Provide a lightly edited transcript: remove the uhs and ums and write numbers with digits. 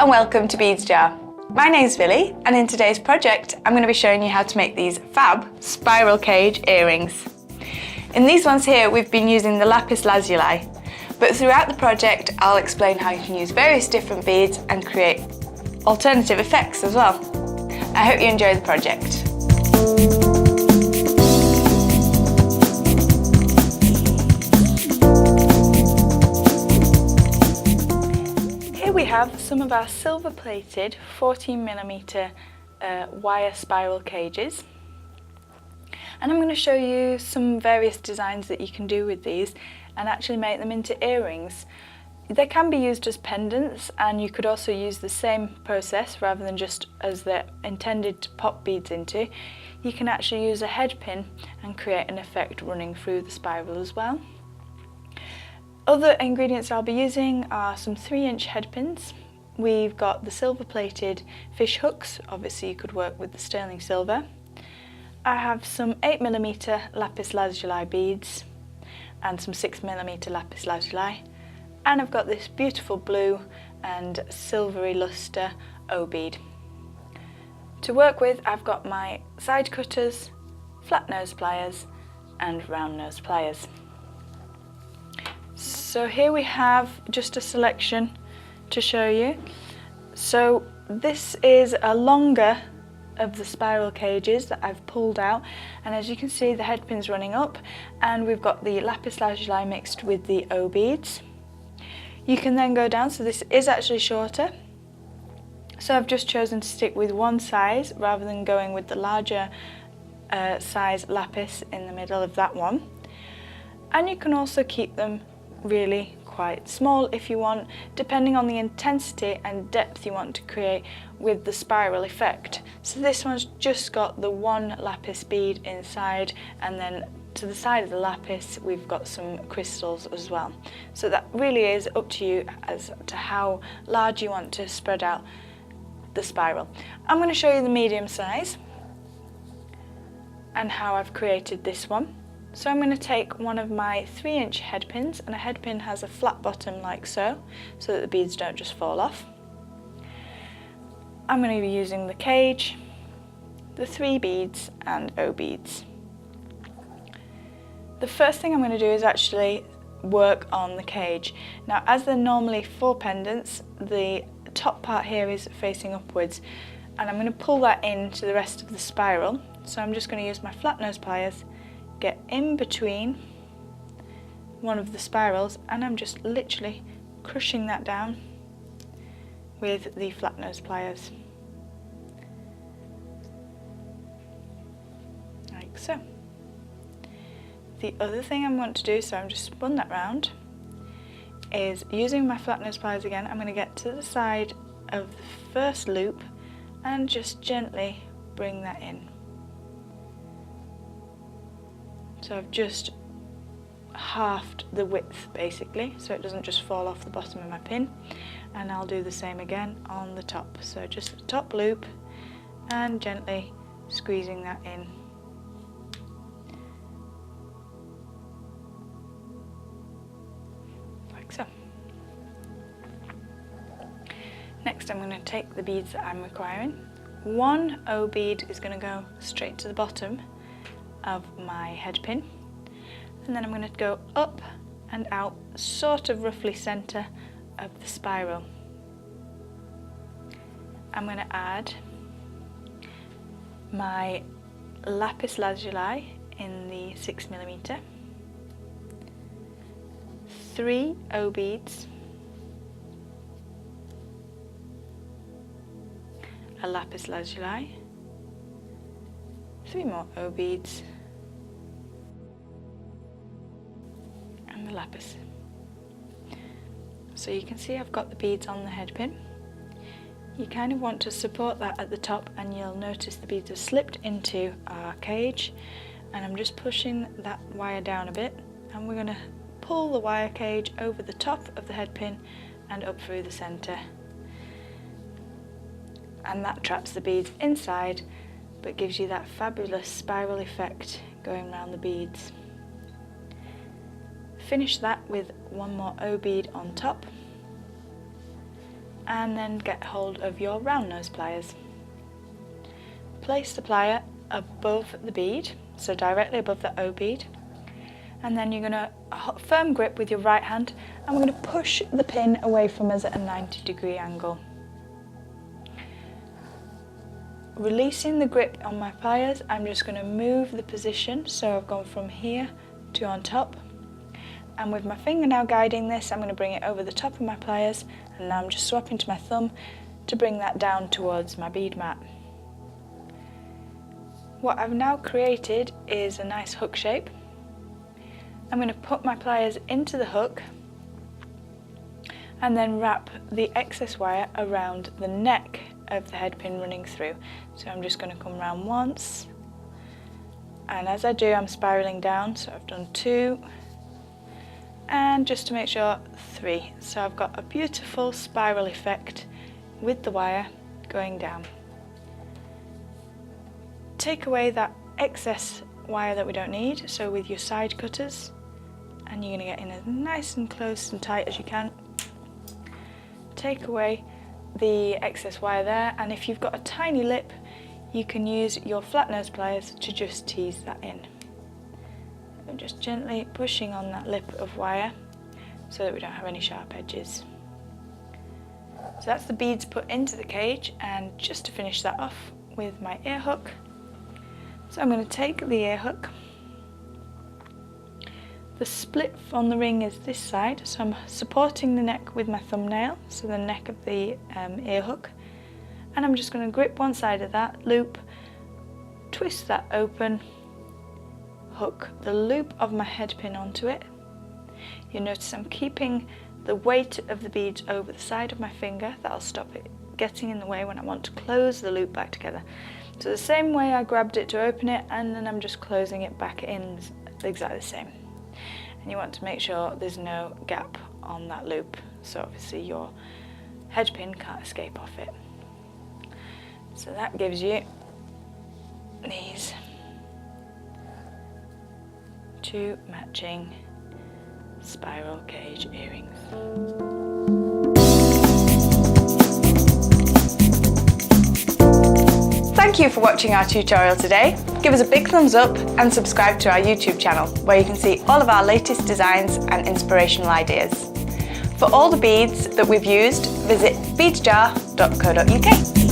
and welcome to Beads Jar. My name's Billy, and in today's project I'm going to be showing you how to make these fab spiral cage earrings. In these ones here we've been using the Lapis Lazuli, but throughout the project I'll explain how you can use various different beads and create alternative effects as well. I hope you enjoy the project. We have some of our silver plated 14mm wire spiral cages, and I'm going to show you some various designs that you can do with these and actually make them into earrings. They can be used as pendants, and you could also use the same process rather than just as they're intended to pop beads into. You can actually use a head pin and create an effect running through the spiral as well. Other ingredients I'll be using are some 3-inch head pins. We've got the silver plated fish hooks, obviously you could work with the sterling silver. I have some 8mm Lapis Lazuli beads and some 6mm Lapis Lazuli, and I've got this beautiful blue and silvery lustre O bead. To work with, I've got my side cutters, flat nose pliers and round nose pliers. So here we have just a selection to show you. So this is a longer of the spiral cages that I've pulled out, and as you can see the head pin's running up, and we've got the Lapis Lazuli mixed with the O beads. You can then go down, so this is actually shorter. So I've just chosen to stick with one size rather than going with the larger size lapis in the middle of that one. And you can also keep them really quite small if you want, depending on the intensity and depth you want to create with the spiral effect. So this one's just got the one lapis bead inside, and then to the side of the lapis we've got some crystals as well. So that really is up to you as to how large you want to spread out the spiral. I'm going to show you the medium size and how I've created this one. So I'm going to take one of my 3-inch head pins, and a head pin has a flat bottom like so that the beads don't just fall off. I'm going to be using the cage, the 3 beads and O beads. The first thing I'm going to do is actually work on the cage. Now, as they're normally 4 pendants, the top part here is facing upwards, and I'm going to pull that into the rest of the spiral. So I'm just going to use my flat nose pliers, get in between one of the spirals, and I'm just literally crushing that down with the flat nose pliers, like so. The other thing I want to do, so I'm just spun that round, is using my flat nose pliers again, I'm going to get to the side of the first loop and just gently bring that in. So I've just halved the width basically, so it doesn't just fall off the bottom of my pin, and I'll do the same again on the top. So just the top loop and gently squeezing that in. Like so. Next I'm going to take the beads that I'm requiring. One O bead is going to go straight to the bottom of my head pin, and then I'm going to go up and out, sort of roughly centre of the spiral. I'm going to add my Lapis Lazuli in the 6mm, 3 O beads, a Lapis Lazuli, 3 more O beads, and the lapis. So you can see I've got the beads on the head pin. You kind of want to support that at the top, and you'll notice the beads have slipped into our cage, and I'm just pushing that wire down a bit, and we're going to pull the wire cage over the top of the head pin and up through the centre, and that traps the beads inside but gives you that fabulous spiral effect going around the beads. Finish that with one more O bead on top, and then get hold of your round nose pliers. Place the plier above the bead, so directly above the O bead, and then you're going to firm grip with your right hand, and we're going to push the pin away from us at a 90-degree angle. Releasing the grip on my pliers, I'm just going to move the position, so I've gone from here to on top, and with my finger now guiding this, I'm going to bring it over the top of my pliers, and now I'm just swapping to my thumb to bring that down towards my bead mat. What I've now created is a nice hook shape. I'm going to put my pliers into the hook and then wrap the excess wire around the neck of the head pin running through. So I'm just going to come round once, and as I do I'm spiraling down, so I've done 2, and just to make sure 3. So I've got a beautiful spiral effect with the wire going down. Take away that excess wire that we don't need, so with your side cutters, and you're going to get in as nice and close and tight as you can. Take away the excess wire there, and if you've got a tiny lip, you can use your flat nose pliers to just tease that in. I'm just gently pushing on that lip of wire so that we don't have any sharp edges. So that's the beads put into the cage, and just to finish that off with my ear hook. So I'm going to take the ear hook. The split on the ring is this side, so I'm supporting the neck with my thumbnail, so the neck of the ear hook, and I'm just going to grip one side of that loop, twist that open, hook the loop of my head pin onto it. You'll notice I'm keeping the weight of the beads over the side of my finger. That'll stop it getting in the way when I want to close the loop back together. So the same way I grabbed it to open it, and then I'm just closing it back in exactly the same. And you want to make sure there's no gap on that loop, so obviously your head pin can't escape off it. So that gives you these 2 matching spiral cage earrings. Thank you for watching our tutorial today. Give us a big thumbs up and subscribe to our YouTube channel, where you can see all of our latest designs and inspirational ideas. For all the beads that we've used, visit beadsjar.co.uk.